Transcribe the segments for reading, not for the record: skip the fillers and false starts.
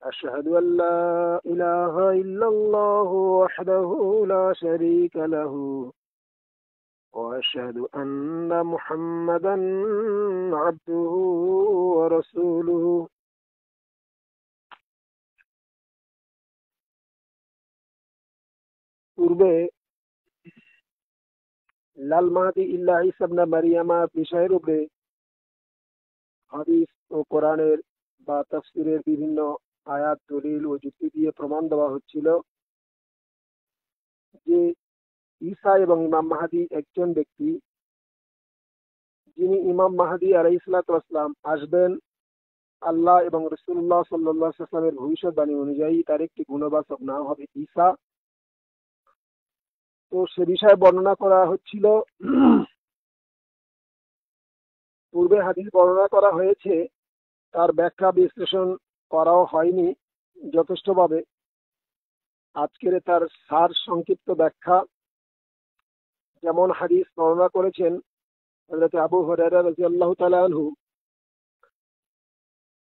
أشهد أن لا إله إلا الله وحده لا شريك له وأشهد أن محمدا عبده ورسوله পূর্বে লাল মাহদি ইল্লা ঈসা ইবনে মারিয়ামা বিষয়ের উপরে হাদিস ও কোরআনের বা তাফসীরের বিভিন্ন আয়াত দলিল ও যুক্তি দিয়ে প্রমাণ দেওয়া হচ্ছিল যে ঈসা এবং ইমাম মাহদি একজন ব্যক্তি, যিনি ইমাম মাহদি আলাইহিস সালাতু ওয়াস সালাম আসবেন আল্লাহ এবং রাসূলুল্লাহ সাল্লাল্লাহু আলাইহি ওয়াসাল্লামের ভবিষ্যৎবাণী অনুযায়ী তার একটি গুণবাচক নাম হবে ঈসা। তো সে বিষয়ে বর্ণনা করা হচ্ছিল। পূর্বে হাদিস বর্ণনা করা হয়েছে, তার ব্যাখ্যা বিশ্লেষণ করাও হয়নি যথেষ্টভাবে। আজকের তার সার সংক্ষিপ্ত ব্যাখ্যা, যেমন হাদিস বর্ণনা করেছেন হযরত আবু হুরায়রা রাদিয়াল্লাহু তাআলা আনহু,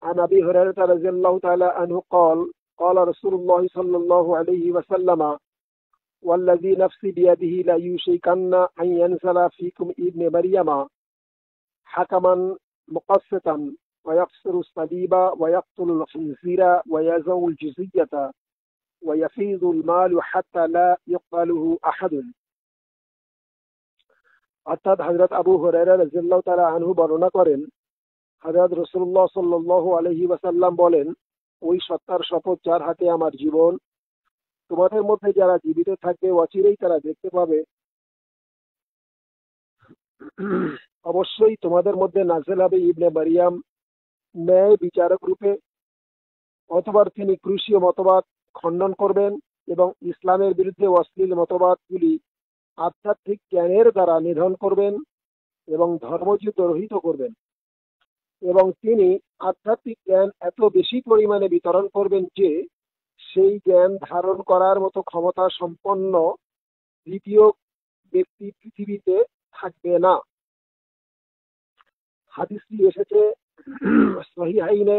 عن أبي هريرة رضي الله تعالى عنه قال قال رسول الله صلى الله عليه وسلم والذي نفسي بيده لا يوشكن أن ينزل فيكم ابن مريم حكما مقسطا ويقصر الصليب ويقتل الخنزير ويزع الجزية ويفيض المال حتى لا يقبله أحد। অর্থাৎ হযরত আবু হুরায়রা রাদিয়াল্লাহু তাআলা আনহু বর্ণনা করেন, হযরত রাসূলুল্লাহ সাল্লাল্লাহু আলাইহি ওয়াসাল্লাম বলেন, ওই সত্তার শপথ যার হাতে আমার জীবন, তোমাদের মধ্যে যারা জীবিত থাকবে অচিরেই তারা দেখতে পাবে অবশ্যই তোমাদের মধ্যে নাযিল হবে ইবনে মারিয়াম ন্যায় বিচারক রূপে, অথবা তিনি ক্রুশীয় মতবাদ খণ্ডন করবেন এবং ইসলামের বিরুদ্ধে অশ্লীল মতবাদগুলি আধ্যাত্মিক জ্ঞানের দ্বারা নিধন করবেন এবং ধর্মযুদ্ধ রহিত করবেন, এবং তিনি আধ্যাত্মিক জ্ঞান এত বেশি পরিমাণে বিতরণ করবেন যে সেই জ্ঞান ধারণ করার মতো ক্ষমতা সম্পন্ন দ্বিতীয় ব্যক্তি পৃথিবীতে থাকবে না। হাদিসটি এসেছে সহিহাইনে।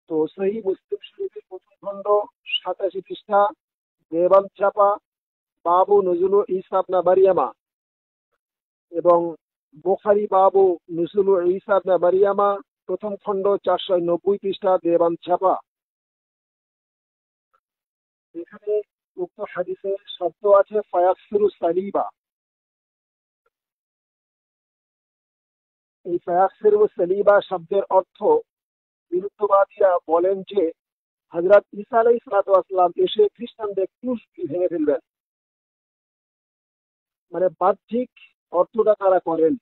তো সহিহ মুসলিম শরীফের প্রথম খণ্ড 87 পৃষ্ঠা, দেওবন্দ ছাপা, বাবু নজুলু ঈসা ইবনে মারিয়ামা, এবং বুখারী বাবু নুজুলু ঈসা ইবনে মারিয়ামা প্রথম খণ্ড 490 পৃষ্ঠা, দেওবন্দ ছাপা। এখানে উক্ত হাদিসের শব্দ আছে ফায়াকসিরু সালিবা। এই ফায়াকসিরু সালিবা শব্দের অর্থ বিরুদ্ধবাদীরা বলেন যে হযরত ঈসা আলাইহিস সালাতু ওয়াস সালাম এসে খ্রিস্টানদের ক্রুশ ভেঙে ফেলবেন। মানে বাহ্যিক অর্থটা তারা করেন।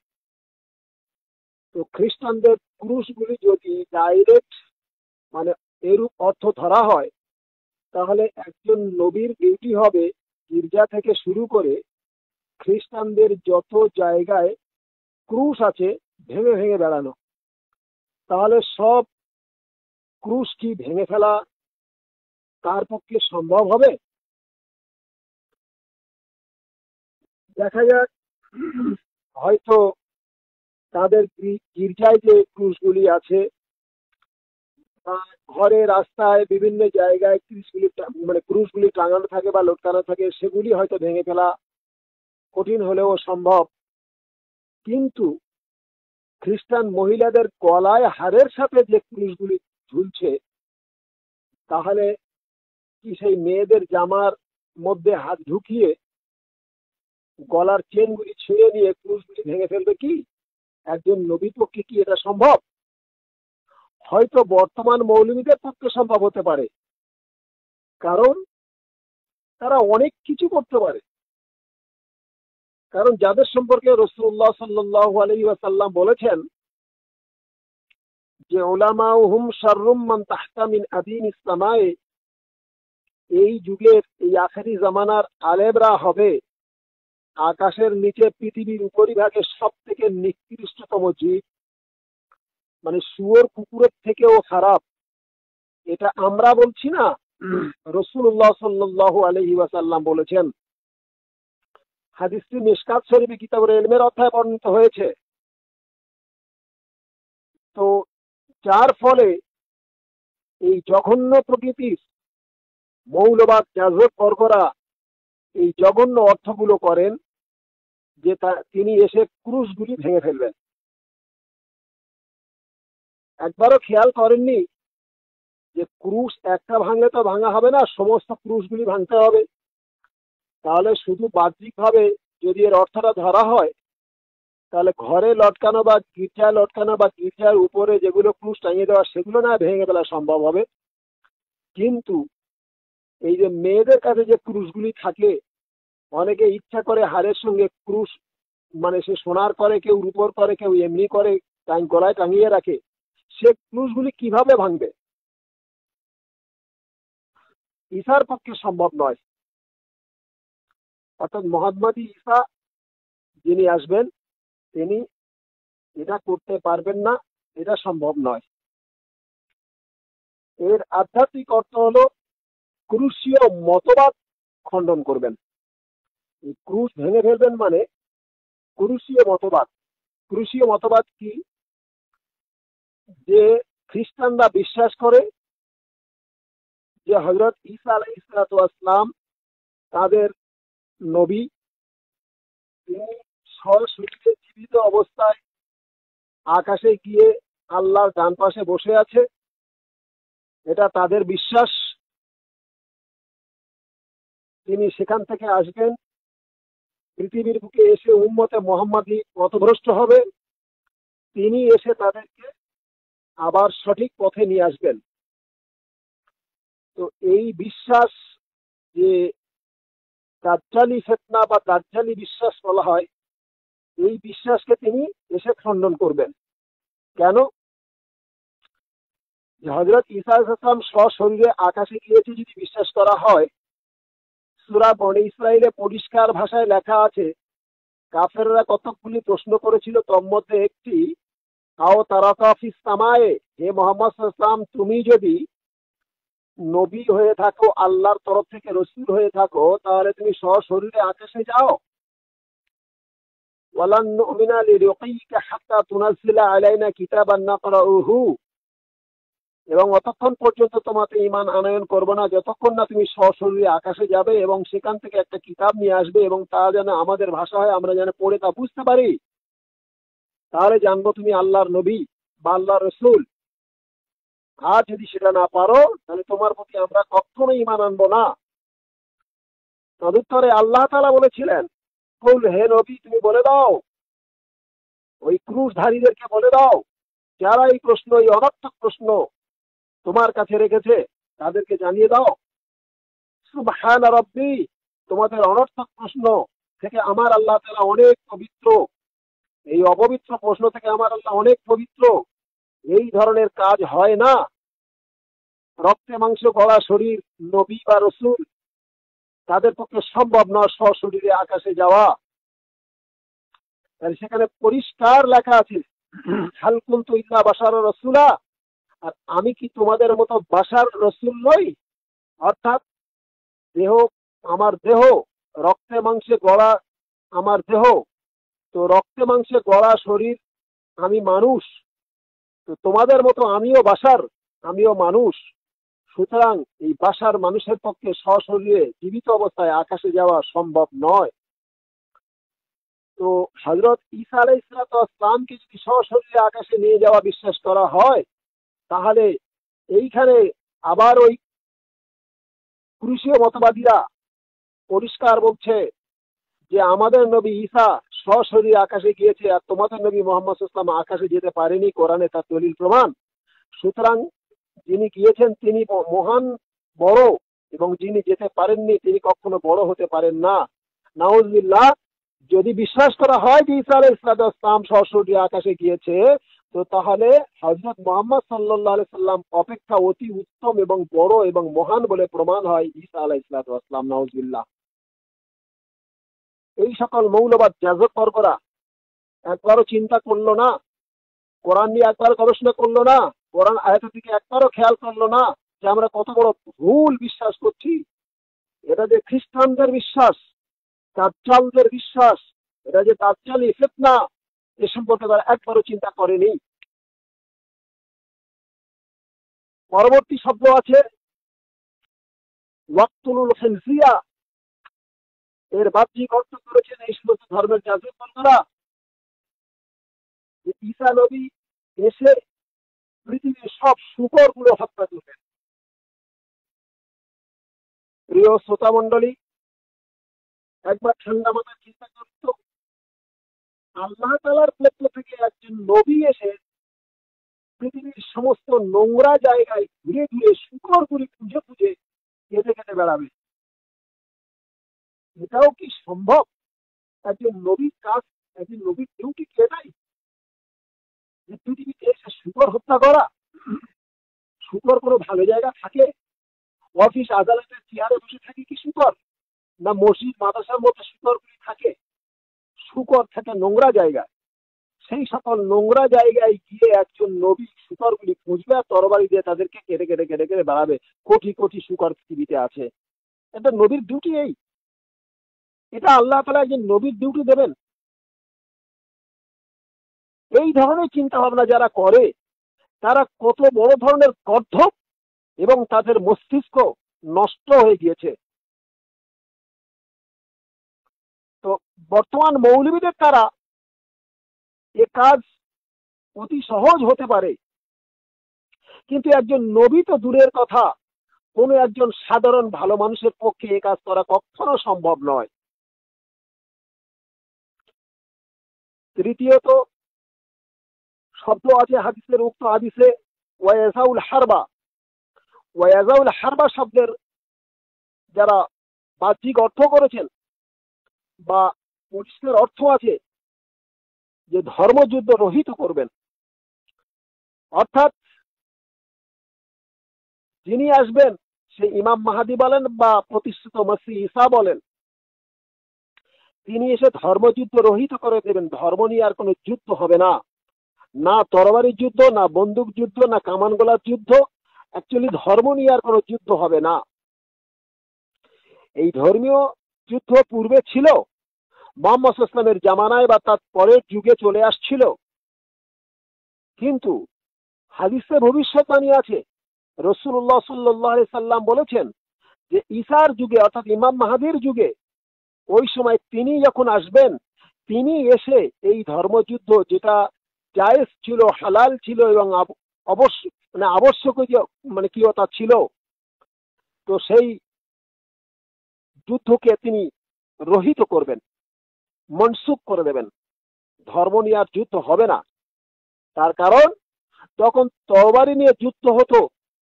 তো খ্রিস্টানদের ক্রুশগুলি যদি ডাইরেক্ট মানে এরূপ অর্থ ধরা হয়, তাহলে একজন নবীর ডিউটি হবে গির্জা থেকে শুরু করে খ্রিস্টানদের যত জায়গায় ক্রুশ আছে ভেঙে ভেঙে বেড়ানো। তাহলে সব ক্রুশ কি ভেঙে ফেলা তার পক্ষে সম্ভব হবে? দেখা যাক, হয়তো তাদের গির্জায় যে ক্রুশগুলি আছে বা ঘরে রাস্তায় বিভিন্ন জায়গায় ক্রুশগুলি টাঙানো থাকে বা লটকানো থাকে, সেগুলি হয়তো ভেঙে ফেলা কঠিন হলেও সম্ভব। কিন্তু খ্রিস্টান মহিলাদের গলায় হারের সাথে যে ক্রুশগুলি ঝুলছে, তাহলে কি সেই মেয়েদের জামার মধ্যে হাত ঢুকিয়ে গলার চেনগুলি ছিঁড়ে নিয়ে ক্রুশগুলি ভেঙে ফেলবে কি? একজন নবীর পক্ষে কি এটা সম্ভব? হয়তো বর্তমান মৌলবীদের পক্ষে সম্ভব হতে পারে, কারণ তারা অনেক কিছু করতে পারে। কারণ যাদের সম্পর্কে রাসূলুল্লাহ সাল্লাল্লাহু আলাইহি ওয়াসাল্লাম বলেছেন যে উলামাউহুম শাররুম মান তাহতা মিন আদিনিস সামায়ে, এই যুগের এই আখেরি জামানার আলেমরা হবে আকাশের নিচে পৃথিবীর উপরিভাগে সব থেকে নিকৃষ্টতম জীব, মানে শুয়োর কুকুরের থেকেও খারাপ। এটা আমরা বলছি না, রাসূলুল্লাহ সাল্লাল্লাহু আলাইহি ওয়াসাল্লাম বলেছেন। হাদিসটি মিশকাত শরীফে কিতাবুল ইলমের অধ্যায়ে বর্ণিত হয়েছে। তো যার ফলে এই জঘন্য প্রকৃতির মৌলবাদ যাজক বর্গরা এই জঘন্য অর্থগুলো করেন যে তিনি এসে ক্রুশগুলি ভেঙে ফেলবেন। একবারও খেয়াল করেননি যে ক্রুশ একটা ভাঙলে তো ভাঙা হবে না, সমস্ত ক্রুশগুলি ভাঙতে হবে। তাহলে শুধু বাহ্যিকভাবে যদি এর অর্থটা ধরা হয়, তাহলে ঘরে লটকানো বা গির্জায় লটকানো বা গির্জার উপরে যেগুলো ক্রুশ টাঙিয়ে দেওয়া সেগুলো না ভেঙে ফেলা সম্ভব হবে, কিন্তু এই যে মেয়েদের কাছে যে ক্রুশগুলি থাকে, অনেকে ইচ্ছা করে হারের সঙ্গে ক্রুশ, মানে সে সোনার করে, কেউ রূপোর করে, কেউ এমনি করে গলায় টাঙিয়ে রাখে, সে ক্রুশগুলি কিভাবে ভাঙবে? ঈসার পক্ষে সম্ভব নয়। অর্থাৎ মোহাম্মদী ঈসা যিনি আসবেন তিনি এটা করতে পারবেন না, এটা সম্ভব নয়। এর আধ্যাত্মিক অর্থ হলো ক্রুশীয় মতবাদ খণ্ডন করবেন। এই ক্রুশ ভেঙে ফেলবেন মানে ক্রুশীয় মতবাদ। ক্রুশীয় মতবাদ কি? যে খ্রিস্টানরা বিশ্বাস করে যে হযরত ঈসা আলাইহিসসালাম তাদের নবী, তিনি সশরীরে জীবিত অবস্থায় আকাশে গিয়ে আল্লাহর ডান পাশে বসে আছে, এটা তাদের বিশ্বাস। তিনি সেখান থেকে আসবেন, পৃথিবীর বুকে এসে উম্মতে মুহাম্মাদী পথভ্রষ্ট হবে, তিনি এসে তাদেরকে আবার সঠিক পথে নিয়ে আসবেন। তো এই বিশ্বাস, যে দাজ্জালি ফিতনা বা দাজ্জালি বিশ্বাস বলা হয়, এই বিশ্বাসকে তিনি এসে খণ্ডন করবেন। কেন? যে হযরত ঈসা আলাইহিস সালাম সশরীরে আকাশে গিয়েছে যদি বিশ্বাস করা হয়, সূরা বনী ইসরাঈলে পরিষ্কার ভাষায় লেখা আছে, কাফেররা কতকগুলি প্রশ্ন করেছিল, তোর মধ্যে একটি, আও তারাকা ফিস সামায়ে, হে মুহাম্মদ সাল্লাল্লাহু আলাইহি ওয়াসাল্লাম, তুমি যদি নবী হয়ে থাকো, আল্লাহর তরফ থেকে রসুল হয়ে থাকো, তাহলে তুমি সশরীরে আকাশে যাও। ওয়ালান নুমিনা লিরুকিকা হাত্তা তুনাজ্জিলা আলাইনা কিতাবান নাকরাউহু, এবং অতক্ষণ পর্যন্ত তোমাকে ঈমান আনয়ন করব না যতক্ষণ না তুমি সশরীরে আকাশে যাবে এবং সেখান থেকে একটা কিতাব নিয়ে আসবে, এবং তা যেন আমাদের ভাষা হয়, আমরা যেন পড়ে তা বুঝতে পারি, তাহলে জানবো তুমি আল্লাহর নবী বা আল্লাহর রসুল। আর যদি সেটা না পারো, তাহলে তোমার প্রতি আমরা কখনোই ঈমান আনবো না। তদুত্তরে আল্লাহ তাআলা বলেছিলেন, কুল, হে নবী তুমি বলে দাও, ওই ক্রুশধারীদেরকে বলে দাও, যারা এই প্রশ্ন, এই অনর্থক প্রশ্ন তোমার কাছে রেখেছে, তাদেরকে জানিয়ে দাও, সুবহান রাব্বি, তোমাদের অনর্থক প্রশ্ন থেকে আমার আল্লাহ তাআলা অনেক পবিত্র। এই অপবিত্র প্রশ্ন থেকে আমার আল্লাহ অনেক পবিত্র। এই ধরনের কাজ হয় না। রক্তে মাংস গড়া শরীর নবী বা রসুল, তাদের পক্ষে সম্ভব নয় সশরীরে আকাশে যাওয়া। সেখানে পরিষ্কার লেখা আছে, হাল কুনতু ইল্লা বাশারার রাসূলা, আর আমি কি তোমাদের মতো বাশার রসুল নই? অর্থাৎ দেহ, আমার দেহ রক্তে মাংসে গড়া, আমার দেহ তো রক্তে মাংসে গড়া শরীর, আমি মানুষ, তো তোমাদের মতো আমিও বাশার, আমিও মানুষ। সুতরাং এই বাশার মানুষের পক্ষে সশরীরে জীবিত অবস্থায় আকাশে যাওয়া সম্ভব নয়। তো হযরত ঈসা আলাইহিস সালামকে যদি সশরীরে আকাশে নিয়ে যাওয়া বিশ্বাস করা হয়, তাহলে এইখানে আবার ওই ক্রুশীয় মতবাদীরা পরিষ্কার বলছে যে আমাদের নবী ঈসা সশরীরে আকাশে গিয়েছে, আর তোমাদের নবী মুহাম্মদ সাল্লাল্লাহু আলাইহি ওয়াসাল্লাম আকাশে যেতে পারেনি, কোরআনে তার দলিল প্রমাণ। সুতরাং যিনি গিয়েছেন তিনি মহান, বড়, এবং যিনি যেতে পারেননি তিনি কখনো বড় হতে পারেন না। নাউজুবিল্লাহ। যদি বিশ্বাস করা হয় যে ঈসা আলাইহিস সালাম সশরীরে আকাশে গিয়েছে, তো তাহলে হযরত মুহাম্মদ সাল্লাল্লাহু আলাইহি সাল্লাম অপেক্ষা অতি উত্তম এবং বড় এবং মহান বলে প্রমাণ হয় ঈসা আলাইহিস সালাম। নাউজুবিল্লাহ। এই সকল মৌলবাদ যাজক বর্গরা একবারও চিন্তা করলো না, কোরআন নিয়ে একবার গবেষণা করলো না, কোরআন আয়াতের দিকে একবারও খেয়াল করলো না যে আমরা কত বড় ভুল বিশ্বাস করছি। এটা যে খ্রিস্টানদের বিশ্বাস, দাজ্জালদের বিশ্বাস, এটা যে দাজ্জালি ফিতনা, এ সম্পর্কে তারা একবারও চিন্তা করেনি। পরবর্তী শব্দ আছে ওয়াক্তুল খিনসিয়া, এর বাহ্যিক অর্থ করেছেন এই সমস্ত ধর্মের যাজকরা যে ঈসা নবী এসে পৃথিবীর সব শুকরগুলো হত্যা করবেন। প্রিয় শ্রোতা মণ্ডলী, একবার ঠান্ডা মাথায় চিন্তা করত, আল্লাহ তাআলার পক্ষ থেকে একজন নবী এসে পৃথিবীর সমস্ত নোংরা জায়গায় ঘুরে ঘুরে শুকরগুলি খুঁজে খুঁজে কেটে কেটে বেড়াবে। এটাও কি সম্ভব? একজন নবীর কাজ, একজন নবীর ডিউটি কি এটাই যে পৃথিবীতে এসে শুকর হত্যা করা? শুকর কোনো ভালো জায়গা থাকে? অফিস আদালতের চেয়ারে বসে থাকে কি শুকর? না মসজিদ মাদ্রাসার মধ্যে শুকরগুলি থাকে? শুকর থাকে নোংরা জায়গায়। সেই সকল নোংরা জায়গায় গিয়ে একজন নবী শুকরগুলি খুঁজবে আর তরবারি দিয়ে তাদেরকে কেটে কেটে কেটে কেটে বেড়াবে। কোটি কোটি শুকর পৃথিবীতে আছে। এটা নবীর ডিউটি? এটা আল্লাহ তাআলা একজন নবীর ডিউটি দেবেন? এই ধরনের চিন্তা ভাবনা যারা করে তারা কত বড় ধরনের গর্ধব এবং তাদের মস্তিষ্ক নষ্ট হয়ে গিয়েছে। তো বর্তমান মৌলবীদের দ্বারা এ কাজ অতি সহজ হতে পারে, কিন্তু একজন নবী তো দূরের কথা, কোনো একজন সাধারণ ভালো মানুষের পক্ষে এ কাজ করা কখনো সম্ভব নয়। তৃতীয়ত শব্দ আছে হাদিসের, উক্ত হাদিসে ওয়ায়াজাউল হারবা। ওয়ায়াজাউল হারবা শব্দের যারা বাহ্যিক অর্থ করেছেন বা পরিষ্কার অর্থ আছে যে ধর্মযুদ্ধ রহিত করবেন, অর্থাৎ যিনি আসবেন সে ইমাম মাহাদি বলেন বা প্রতিষ্ঠিত মসিহ ঈসা বলেন, তিনি এসে ধর্মযুদ্ধ রহিত করে দেবেন। ধর্ম নিয়ে আর কোনো যুদ্ধ হবে না, না তরবারির যুদ্ধ, না বন্দুক যুদ্ধ, না কামান গোলার যুদ্ধ। অ্যাকচুয়ালি ধর্ম নিয়ে আর কোনো যুদ্ধ হবে না। এই ধর্মীয় যুদ্ধ পূর্বে ছিল, মুহাম্মদ সাল্লাল্লাহু আলাইহি ওয়াসাল্লামের জামানায় বা তার পরের যুগে চলে আসছিল, কিন্তু হাদিসে ভবিষ্যৎবাণী আছে। রাসূলুল্লাহ সাল্লাল্লাহু আলাইহি সাল্লাম বলেছেন যে ঈসার যুগে অর্থাৎ ইমাম মাহাদির যুগে, ওই সময় তিনি যখন আসবেন, তিনি এসে এই ধর্মযুদ্ধ যেটা জায়েজ ছিল, হালাল ছিল এবং আবশ্যকীয় কিয়তা ছিল, তো সেই যুদ্ধকে তিনি রহিত করবেন, মনসুখ করে দেবেন। ধর্ম নিয়ে আর যুদ্ধ হবে না। তার কারণ তখন তরবারি নিয়ে যুদ্ধ হতো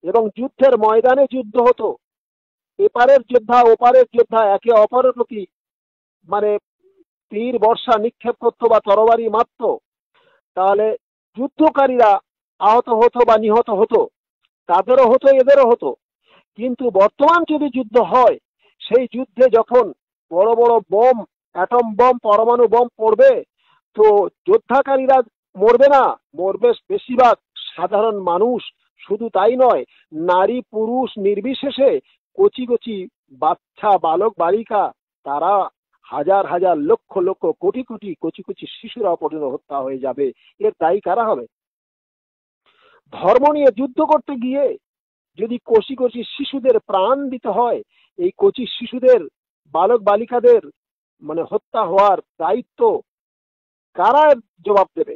এবং যুদ্ধের ময়দানে যুদ্ধ হতো। এপারের যোদ্ধা ওপারের যোদ্ধা একে অপরের প্রতি তীর বর্ষা নিক্ষেপ করতো বা তরবারি মারত, তাহলে যুদ্ধকারীরা আহত হতো বা নিহত হতো, তাদেরও হতো এদেরও হতো। কিন্তু বর্তমান যদি যুদ্ধ হয়, সেই যুদ্ধে যখন বড় বড় বোম, অ্যাটম বোম, পরমাণু বোম পড়বে, তো যোদ্ধাকারীরা মরবে না, মরবে বেশিরভাগ সাধারণ মানুষ। শুধু তাই নয়, নারী পুরুষ নির্বিশেষে কচি কচি বাচ্চা, বালক বালিকা, তারা হাজার হাজার লক্ষ লক্ষ কোটি কোটি কচি কচি শিশুরা পর্যন্ত হত্যা হয়ে যাবে। এর দায়ী কারা হবে? ধর্ম নিয়ে যুদ্ধ করতে গিয়ে যদি কচি কচি শিশুদের প্রাণ দিতে হয়, এই কচি শিশুদের, বালক বালিকাদের হত্যা হওয়ার দায়িত্ব কারা জবাব দেবে?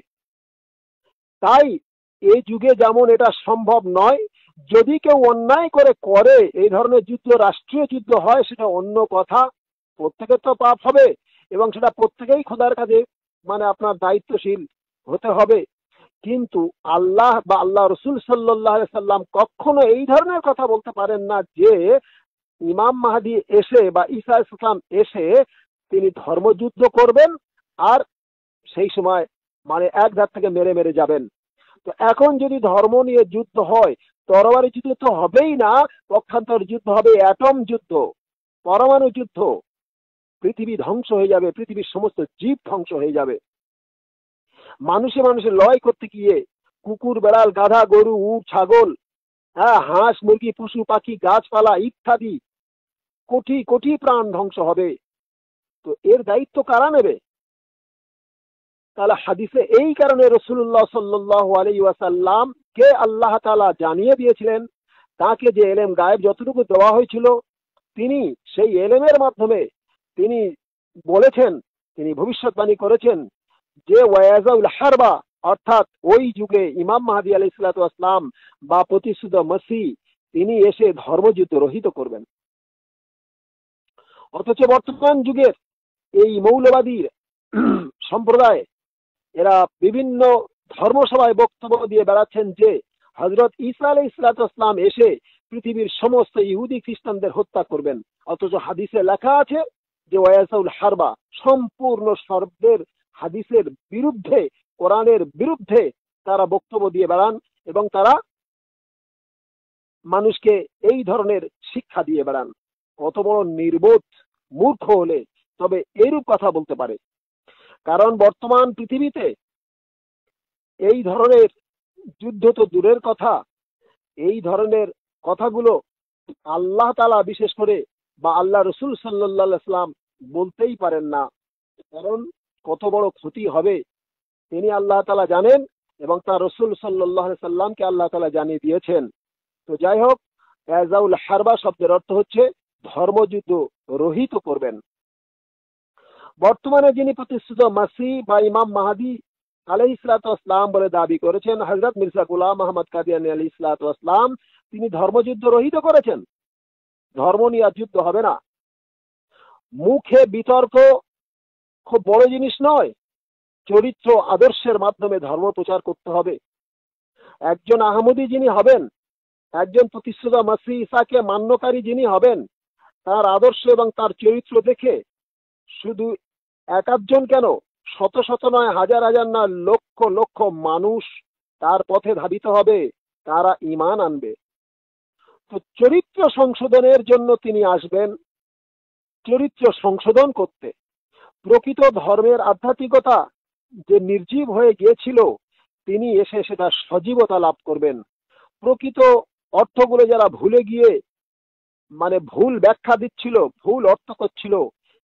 তাই এই যুগে যেমন এটা সম্ভব নয়, যদি কেউ অন্যায় করে এই ধরনের যুদ্ধ, রাষ্ট্রীয় যুদ্ধ হয়, সেটা অন্য কথা, প্রত্যেকের তো পাপ হবে এবং সেটা প্রত্যেকেই খোদার কাছে আপনার দায়িত্বশীল হতে হবে। কিন্তু আল্লাহ বা আল্লাহ রসুল সাল্লাল্লাহু আলাইহি সাল্লাম কখনো এই ধরনের কথা বলতে পারেন না যে ইমাম মাহদি এসে বা ঈসা আলাইহিস সালাম এসে তিনি ধর্মযুদ্ধ করবেন আর সেই সময় এক ধার থেকে মেরে মেরে যাবেন। তো এখন যদি ধর্ম নিয়ে যুদ্ধ হয়, তরবারি যুদ্ধ তো হবেই না, পক্ষান্তর যুদ্ধ হবে অ্যাটম যুদ্ধ, পরমাণু যুদ্ধ। পৃথিবী ধ্বংস হয়ে যাবে, পৃথিবীর সমস্ত জীব ধ্বংস হয়ে যাবে। মানুষে মানুষে লড়াই করতে গিয়ে কুকুর, বেড়াল, গাধা, গরু, উট, ছাগল, হাঁস, মুরগি, পশু পাখি, গাছপালা ইত্যাদি কোটি কোটি প্রাণ ধ্বংস হবে। তো এর দায়িত্ব কারা নেবে? তাহলে হাদিসে এই কারণে রাসূলুল্লাহ সাল্লাল্লাহু আলাইহি ওয়াসাল্লাম কে আল্লাহ তাআলা জানিয়ে দিয়েছিলেন, তাকে যে এলেম গায়েব যতটুকু দেওয়া হয়েছিল, তিনি সেই এলেমের মাধ্যমে তিনি বলেছেন, তিনি ভবিষ্যৎবাণী করেছেন যে ওয়ায়াজাউল হারবা, অর্থাৎ ওই যুগে ইমাম মাহদী আলাইহিস সালাতু ওয়াস সালাম বা প্রতিষ্ঠিত মসিহ তিনি এসে ধর্মযুদ্ধ রহিত করবেন। অথচ বর্তমান যুগের এই মৌলবাদী সম্প্রদায় এরা বিভিন্ন ধর্মসভায় বক্তব্য দিয়ে বেড়াচ্ছেন যে হযরত ঈসা আলাইহিস সালাতু ওয়াস সালাম এসে পৃথিবীর সমস্ত ইহুদি খ্রিস্টানদের হত্যা করবেন। অথচ হাদিসে লেখা আছে যে ওয়ায়াসাউল হারবা, সম্পূর্ণ শব্দের হাদিসের বিরুদ্ধে, কোরআনের বিরুদ্ধে তারা বক্তব্য দিয়ে বেড়ান এবং তারা মানুষকে এই ধরনের শিক্ষা দিয়ে বেড়ান। কত বড় নির্বোধ মূর্খ হলে তবে এইরূপ কথা বলতে পারে। কারণ বর্তমান পৃথিবীতে এই ধরনের যুদ্ধ তো দূরের কথা, এই ধরনের কথাগুলো আল্লাহ তাআলা বিশেষ করে বা আল্লাহ রসুল সাল্লাল্লাহু আলাইহি সাল্লাম বলতেই পারেন না। কারণ কত বড় ক্ষতি হবে তিনি আল্লাহ তাআলা জানেন এবং তার রসুল সাল্লাল্লাহু আলাইহি সাল্লামকে আল্লাহ তাআলা জানিয়ে দিয়েছেন। তো যাই হোক, ইয়াজাউল হারবা শব্দের অর্থ হচ্ছে ধর্মযুদ্ধ রহিত করবেন। বর্তমানে যিনি প্রতিষ্ঠিত মাসিহ বা ইমাম মাহদী আলাইহিস সালাতু ওয়াস সালাম বলে দাবি করেছেন, হযরত মির্জা গোলাম আহমদ কাদিয়ানী আলাইহিস সালাতু ওয়াস সালাম, তিনি ধর্মযুদ্ধ রহিত করেছেন। ধর্ম নিয়ে আর যুদ্ধ হবে না। মুখে বিতর্ক খুব বড় জিনিস নয়, চরিত্র আদর্শের মাধ্যমে ধর্ম প্রচার করতে হবে। একজন আহমদী যিনি হবেন, একজন প্রতিষ্ঠিত মাসিহ ঈসাকে মান্যকারী যিনি হবেন, তার আদর্শ এবং তার চরিত্র দেখে শুধু এক আধজন কেন, শত শত নয়, হাজার হাজার না, লক্ষ লক্ষ মানুষ তার পথে ধাবিত হবে, তারা ঈমান আনবে। তো চরিত্র সংশোধনের জন্য তিনি আসবেন, চরিত্র সংশোধন করতে। প্রকৃত ধর্মের আধ্যাত্মিকতা যে নির্জীব হয়ে গিয়েছিল, তিনি এসে সেটা সজীবতা লাভ করবেন। প্রকৃত অর্থগুলো যারা ভুলে গিয়ে মানে ভুল ব্যাখ্যা দিচ্ছিল, ভুল অর্থ করছিল,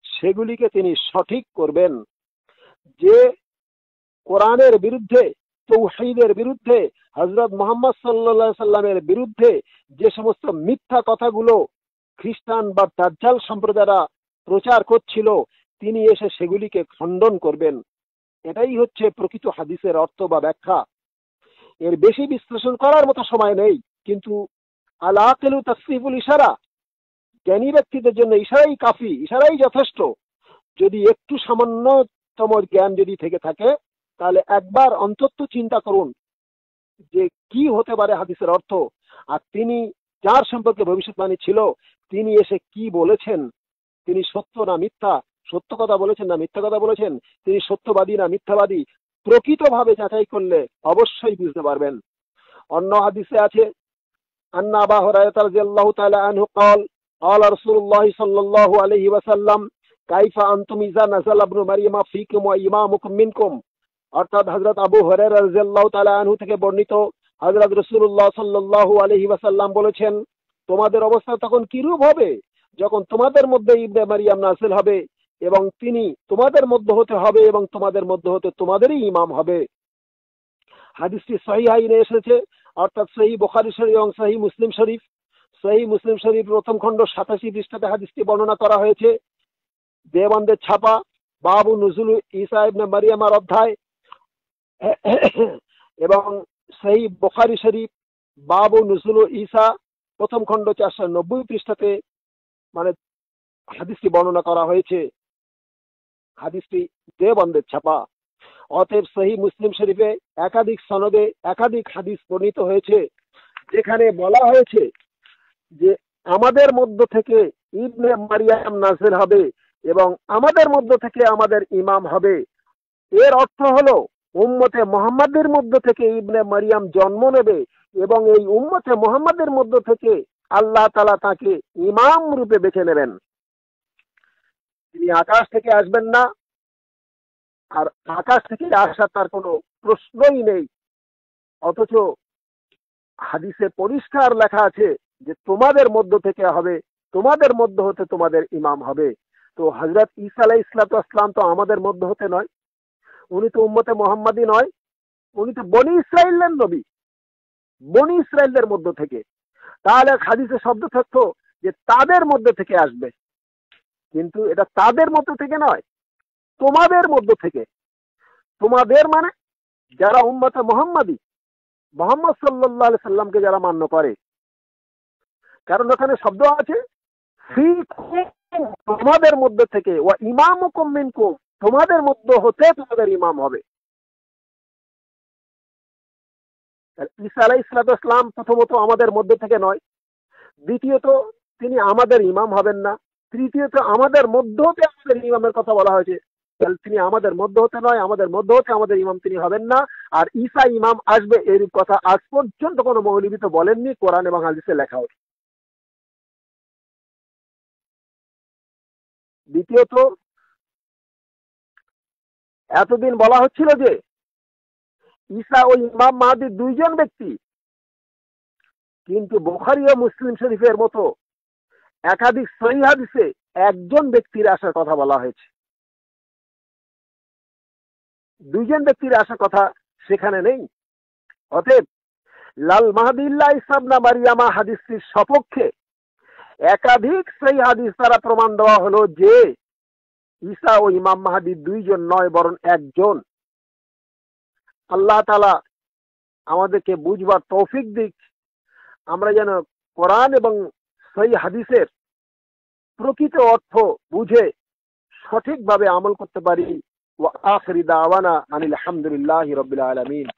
সেগুলিকে তিনি সঠিক করবেন। যে কোরআনের বিরুদ্ধে, তাওহীদের বিরুদ্ধে, হযরত মুহাম্মদ সাল্লাল্লাহু আলাইহি সাল্লামের বিরুদ্ধে যে সমস্ত মিথ্যা কথাগুলো খ্রিস্টান বা দাজ্জাল সম্প্রদায়রা প্রচার করছিল, তিনি এসে সেগুলিকে খণ্ডন করবেন। এটাই হচ্ছে প্রকৃত হাদিসের অর্থ বা ব্যাখ্যা। এর বেশি বিশ্লেষণ করার মতো সময় নেই, কিন্তু আল আকিলু তাসরিফুল ইশারা, জ্ঞানী ব্যক্তিদের জন্য ইশারাই কাফি, ইশারাই যথেষ্ট। যদি একটু সামান্যতম জ্ঞান যদি থেকে থাকে, তাহলে একবার অন্তত চিন্তা করুন যে কি হতে পারে হাদিসের অর্থ। আর তিনি যার সম্পর্কে ভবিষ্যৎবাণী ছিল, তিনি এসে কি বলেছেন, তিনি সত্য না মিথ্যা, সত্য কথা বলেছেন না মিথ্যা কথা বলেছেন, তিনি সত্যবাদী না মিথ্যাবাদী, প্রকৃতভাবে যাচাই করলে অবশ্যই বুঝতে পারবেন। অন্য হাদিসে আছে, আন্না আবু হুরায়রা রাদিয়াল্লাহু তাআলা আনহু قال قال رسول الله صلى الله عليه وسلم কাইফা আনতুম ইযা নাযালা ইবনু মারইয়াম ফীকুম ওয়া ইমামুকুম মিনকুম। অর্থাৎ হযরত আবু হুরায়রা রাদিয়াল্লাহু তাআলা আনহু থেকে বর্ণিত, হযরত রাসূলুল্লাহ সাল্লাল্লাহু আলাইহি ওয়াসাল্লাম বলেছেন, তোমাদের অবস্থা তখন কিরূপ হবে যখন তোমাদের মধ্যে ইবনে মারইয়াম নাযিল হবে এবং তিনি তোমাদের মধ্যে হতে হবে এবং তোমাদের মধ্যে হতে তোমাদেরই ইমাম হবে। হাদিসটি সহিহাইনে এসেছে, অর্থাৎ সহিহ বুখারী শরীফ এবং সহিহ মুসলিম শরীফ। সহিহ মুসলিম শরীফ প্রথম খণ্ড 87 পৃষ্ঠাতে হাদিসটি বর্ণনা করা হয়েছে। দেওবন্দের ছাপা বাবু নুজুল ঈসা ইবনে মারইয়ামের অধ্যায়, এবং সহিহ বুখারী শরীফ বাবু নুজুল ঈসা প্রথম খণ্ড 490 পৃষ্ঠাতে মানে হাদিসটি বর্ণনা করা হয়েছে। হাদিসটি দেওবন্দের ছাপা। অতএব সহিহ মুসলিম শরীফে একাধিক সনদে একাধিক হাদিস বর্ণিত হয়েছে, যেখানে বলা হয়েছে যে আমাদের মধ্য থেকে ইবনে মারইয়াম নাযিল হবে এবং আমাদের মধ্য থেকে আমাদের ইমাম হবে। এর অর্থ হলো উম্মতে মুহাম্মাদের মধ্য থেকে ইবনে মারইয়াম জন্ম নেবে এবং এই উম্মতে মুহাম্মাদের মধ্য থেকে আল্লাহ তাআলা তাকে ইমাম রূপে বেছে নেবেন। তিনি আকাশ থেকে আসবেন না, আর আকাশ থেকে আসার তার কোনো প্রশ্নই নেই। অথচ হাদিসে পরিষ্কার লেখা আছে যে তোমাদের মধ্য থেকে হবে, তোমাদের মধ্য হতে তোমাদের ইমাম হবে। তো হযরত ঈসা আলাইহিস সালাম তো আমাদের মধ্য হতে নয়, উনি তো উম্মতে মুহাম্মাদি নয়, উনি তো বনি ইসরাইলের নবী। বনি ইসরায়েলদের মধ্য থেকে, তাহলে হাদিসে শব্দ থাকতো যে তাদের মধ্যে থেকে আসবে, কিন্তু এটা তাদের মধ্য থেকে নয়, তোমাদের মধ্য থেকে। তোমাদের মানে যারা উম্মতে মোহাম্মদী, মোহাম্মদ সাল্লাল্লাহু আলাইহি সাল্লামকে যারা মান্য করে। কারণ ওখানে শব্দ আছে ফীকুম, তোমাদের মধ্যে থেকে, ওয়া ইমামুকুম মিনকুম, তোমাদের মধ্য হতে তোমাদের ইমাম হবে। ঈসা আলাইহিস সালাম প্রথমত আমাদের মধ্যে থেকে নয়, দ্বিতীয়ত তিনি আমাদের ইমাম হবেন না, তৃতীয়ত আমাদের মধ্য হতে আমাদের ইমামের কথা বলা হয়েছে, তাহলে তিনি আমাদের মধ্য হতে নয়, আমাদের মধ্য হতে আমাদের ইমাম তিনি হবেন না। আর ঈসা ইমাম আসবে এরূপ কথা আজ পর্যন্ত কোনো মৌলবী তো বলেননি, কোরআন এবং হাদিসে লেখা হয়েছে। দ্বিতীয়ত, এতদিন বলা হচ্ছিল যে ঈসা ও ইমাম মাহদী দুইজন ব্যক্তি, কিন্তু বুখারী ও মুসলিম শরীফের মতো একাধিক সহিহ হাদিসে একজন ব্যক্তির আসার কথা বলা হয়েছে, দুইজন ব্যক্তির আসার কথা সেখানে নেই। অতএব লাল মাহদিল্লাহ ঈসা ইবনে মারইয়ামা হাদিসটির সপক্ষে একাধিক সহিহ হাদিস দ্বারা প্রমাণ দেওয়া হলো যে ঈসা ও ইমাম মাহদী দুইজন নয়, বরং একজন। আল্লাহ তাআলা আমাদেরকে বুঝবার তৌফিক দিক, আমরা যেন কোরআন এবং সহিহ হাদিসের প্রকৃত অর্থ বুঝে সঠিকভাবে আমল করতে পারি। ওয়া আখিরি দাওয়ানা আনিল হামদুলিল্লাহি রাব্বিল আলামিন।